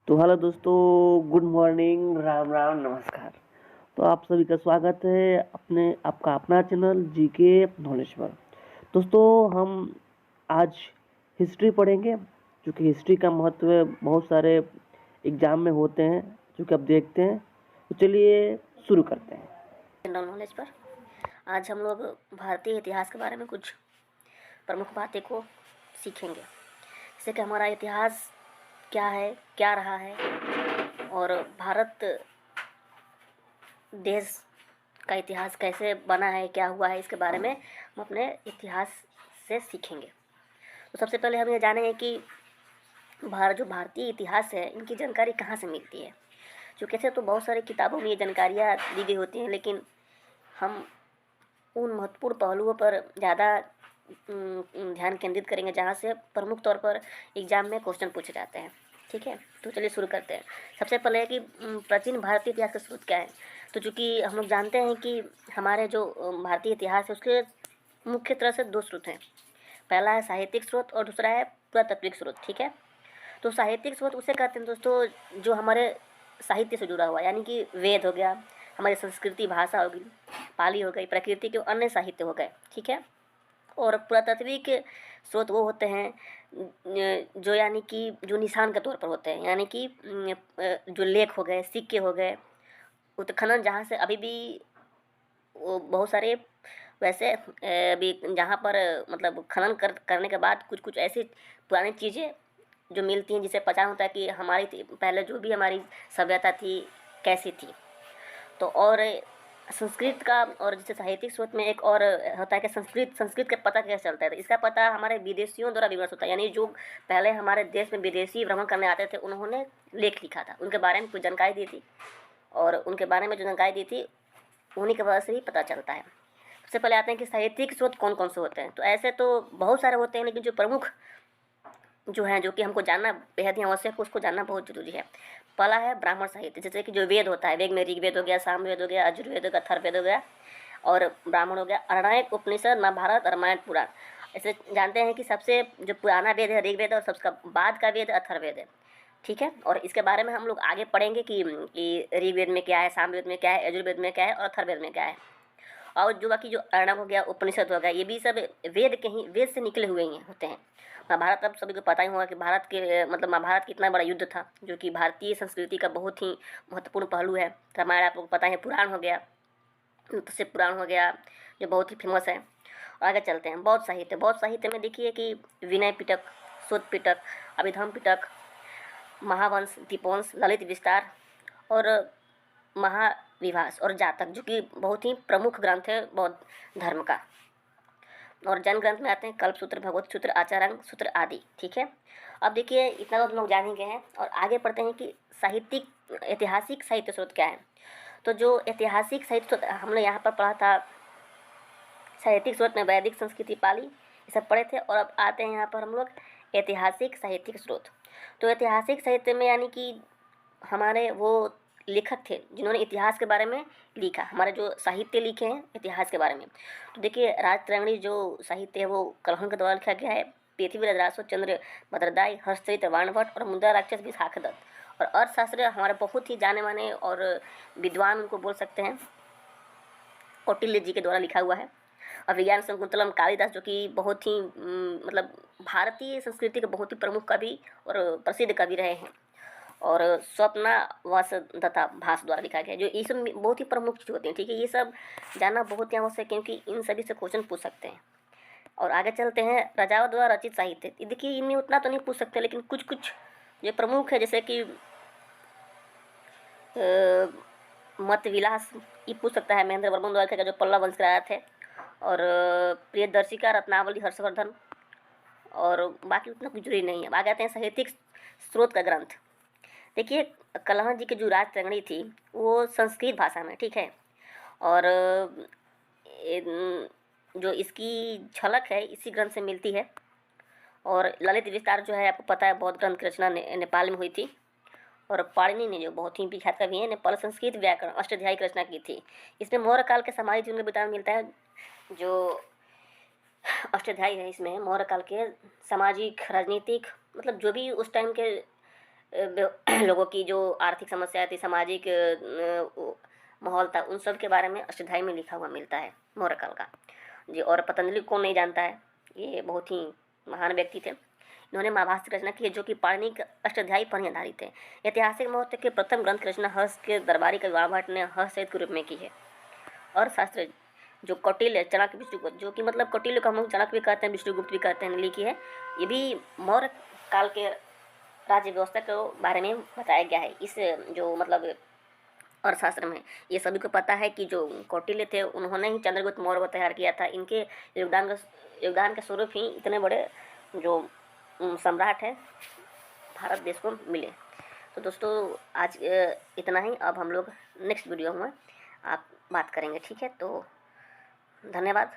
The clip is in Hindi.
तो हेलो दोस्तों, गुड मॉर्निंग, राम राम, नमस्कार। तो आप सभी का स्वागत है आपका अपना चैनल जीके भुवनेश्वर। दोस्तों, हम आज हिस्ट्री पढ़ेंगे, क्योंकि हिस्ट्री का महत्व बहुत सारे एग्जाम में होते हैं, जो कि अब देखते हैं। तो चलिए शुरू करते हैं। जनरल नॉलेज पर आज हम लोग भारतीय इतिहास के बारे में कुछ प्रमुख बातें को सीखेंगे, जैसे कि हमारा इतिहास क्या है, क्या रहा है, और भारत देश का इतिहास कैसे बना है, क्या हुआ है, इसके बारे में हम अपने इतिहास से सीखेंगे। तो सबसे पहले हम ये जानेंगे कि जो भारतीय इतिहास है, इनकी जानकारी कहाँ से मिलती है। जो कैसे तो बहुत सारी किताबों में ये जानकारियाँ दी गई होती हैं, लेकिन हम उन महत्वपूर्ण पहलुओं पर ज़्यादा ध्यान केंद्रित करेंगे जहाँ से प्रमुख तौर पर एग्जाम में क्वेश्चन पूछे जाते हैं। ठीक है, तो चलिए शुरू करते हैं। सबसे पहले है कि प्राचीन भारतीय इतिहास का स्रोत क्या है। तो चूँकि हम लोग जानते हैं कि हमारे जो भारतीय इतिहास है, उसके मुख्य तरह से दो स्रोत हैं। पहला है साहित्यिक स्रोत और दूसरा है पुरातात्विक स्रोत। ठीक है, तो साहित्यिक स्रोत उसे कहते हैं दोस्तों जो हमारे साहित्य से जुड़ा हुआ, यानी कि वेद हो गया, हमारी संस्कृति भाषा होगी, पाली हो गई, प्रकृति के अन्य साहित्य हो गए। ठीक है, और पुरातात्विक स्रोत वो होते हैं जो यानी कि जो निशान के तौर पर होते हैं, यानी कि जो लेख हो गए, सिक्के हो गए, उत्खनन जहाँ से अभी भी वो बहुत सारे वैसे अभी जहाँ पर मतलब खनन करने के बाद कुछ कुछ ऐसी पुरानी चीज़ें जो मिलती हैं, जिसे पहचान होता है कि हमारी पहले जो भी हमारी सभ्यता थी कैसी थी। तो और संस्कृत का, और जैसे साहित्यिक स्रोत में एक और होता है कि संस्कृत का पता कैसे चलता है। तो इसका पता हमारे विदेशियों द्वारा विमर्श होता है, यानी जो पहले हमारे देश में विदेशी भ्रमण करने आते थे, उन्होंने लेख लिखा था, उनके बारे में कुछ जानकारी दी थी, और उनके बारे में जो जानकारी दी थी उन्हीं की वजह से ही पता चलता है। सबसे पहले आते हैं कि साहित्यिक स्रोत कौन कौन से होते हैं। तो ऐसे तो बहुत सारे होते हैं, लेकिन जो प्रमुख जो है, जो कि हमको जानना बेहद ही आवश्यक है, उसको जानना बहुत जरूरी है। पहला है ब्राह्मण साहित्य, जैसे कि जो वेद होता है, वेद में ऋग्वेद हो गया, सामवेद हो गया, यजुर्वेद हो गया, अथर्ववेद हो गया, और ब्राह्मण हो गया, अरण्यक, उपनिषद, महाभारत, रामायण, पुराण। ऐसे जानते हैं कि सबसे जो पुराना वेद है ऋग्वेद, और सबका बाद का वेद अथर्ववेद है। ठीक है, और इसके बारे में हम लोग आगे पढ़ेंगे कि ऋग्वेद में क्या है, सामवेद में क्या है, यजुर्वेद में क्या है, और अथर्ववेद में क्या है। और जो बाकी जो अर्णव हो गया, उपनिषद हो गया, ये भी सब वेद से निकले हुए ही होते हैं। महाभारत अब सभी को पता ही होगा कि भारत के मतलब महाभारत कितना बड़ा युद्ध था, जो कि भारतीय संस्कृति का बहुत ही महत्वपूर्ण पहलू है। रामायण आप लोग को पता है, पुराण हो गया, से पुराण हो गया, जो बहुत ही फेमस है। और आगे चलते हैं। बहुत साहित्य में देखिए कि विनय पिटक, शोध पिटक, अभिधम पिटक, महावंश, दीपवंश, ललित विस्तार, और महाविभास और जातक, जो कि बहुत ही प्रमुख ग्रंथ है बौद्ध धर्म का। और जैन ग्रंथ में आते हैं कल्पसूत्र, भगवत सूत्र, आचार्यांग सूत्र आदि। ठीक है, अब देखिए इतना तो हम लोग जान ही गए हैं, और आगे पढ़ते हैं कि ऐतिहासिक साहित्य स्रोत क्या है। तो जो ऐतिहासिक साहित्य स्रोत हमने यहाँ पर पढ़ा था, साहित्यिक स्रोत में वैदिक, संस्कृति, पाली, ये सब पढ़े थे। और अब आते हैं यहाँ पर हम लोग ऐतिहासिक साहित्यिक स्रोत। तो ऐतिहासिक साहित्य में यानी कि हमारे वो लेखक थे जिन्होंने इतिहास के बारे में लिखा, हमारे जो साहित्य लिखे हैं इतिहास के बारे में। तो देखिए राजतरंगिणी जो साहित्य है वो कलहन के द्वारा लिखा गया है। पृथ्वीराज रासो, चंद्र भद्रदाई, हर्षचरित्र वाणभट्ट, और मुद्रा राक्षस विशाखदत्त। और अर्थशास्त्र हमारे बहुत ही जाने माने और विद्वान उनको बोल सकते हैं, कौटिल्य जी के द्वारा लिखा हुआ है। और विज्ञान शकुंतलम कालिदास, जो कि बहुत ही मतलब भारतीय संस्कृति के बहुत ही प्रमुख कवि और प्रसिद्ध कवि रहे हैं। और स्वप्नावास तथा भास द्वारा लिखा गया, जो ये सब बहुत ही प्रमुख चीज़ होती हैं। ठीक है, ये सब जानना बहुत ही आवश्यक है, क्योंकि इन सभी से क्वेश्चन पूछ सकते हैं। और आगे चलते हैं, राजाओं द्वारा रचित साहित्य। ये देखिए इनमें उतना तो नहीं पूछ सकते, लेकिन कुछ कुछ जो प्रमुख है, जैसे कि मत विलास, ये पूछ सकता है, महेंद्र वर्मन द्वारा लिखा गया, जो पल्लव वंश के राजा थे। और प्रियदर्शिका, रत्नावली, हर्षवर्धन, और बाकी उतना कुछ जरूरी नहीं है। आगे आते हैं साहित्यिक स्रोत का ग्रंथ। देखिए कलहन जी की जो राजतरंगिणी थी वो संस्कृत भाषा में, ठीक है, और जो इसकी झलक है इसी ग्रंथ से मिलती है। और ललित विस्तार जो है आपको पता है बौद्ध ग्रंथ की रचना नेपाल में हुई थी। और पाणिनि ने, जो बहुत ही विख्यात कवि हैं, नेपाल संस्कृत व्याकरण अष्टाध्यायी की रचना की थी। इसमें मौर्य काल के सामाजिक जीवन का विवरण मिलता है। जो अष्टाध्यायी है इसमें मौर्य काल के सामाजिक, राजनीतिक, मतलब जो भी उस टाइम के लोगों की जो आर्थिक समस्या थी, सामाजिक माहौल था, उन सब के बारे में अष्टाध्यायी में लिखा हुआ मिलता है मौर्यकाल का। जी, और पतंजलि कौन नहीं जानता है, ये बहुत ही महान व्यक्ति थे। इन्होंने महाभारत की रचना की है, जो कि पाणिनि के अष्टाध्यायी पर ही आधारित है। ऐतिहासिक महत्व के प्रथम ग्रंथ की रचना हर्ष के दरबारी कवि बाणभट्ट ने हर्षचरित के रूप में की है। और शास्त्र जो कौटिल्य, चाणक्य, विष्णुगुप्त, जो कि मतलब कौटिल्य को हम लोग चाणक्य भी कहते हैं, विष्णुगुप्त भी कहते हैं, लिखी है। ये भी मौर्य काल के राज्य व्यवस्था के बारे में बताया गया है इस जो मतलब अर्थशास्त्र में। ये सभी को पता है कि जो कौटिल्य थे, उन्होंने ही चंद्रगुप्त मौर्य को तैयार किया था। इनके योगदान के स्वरूप ही इतने बड़े जो सम्राट है भारत देश को मिले। तो दोस्तों आज इतना ही। अब हम लोग नेक्स्ट वीडियो में आप बात करेंगे, ठीक है? तो धन्यवाद।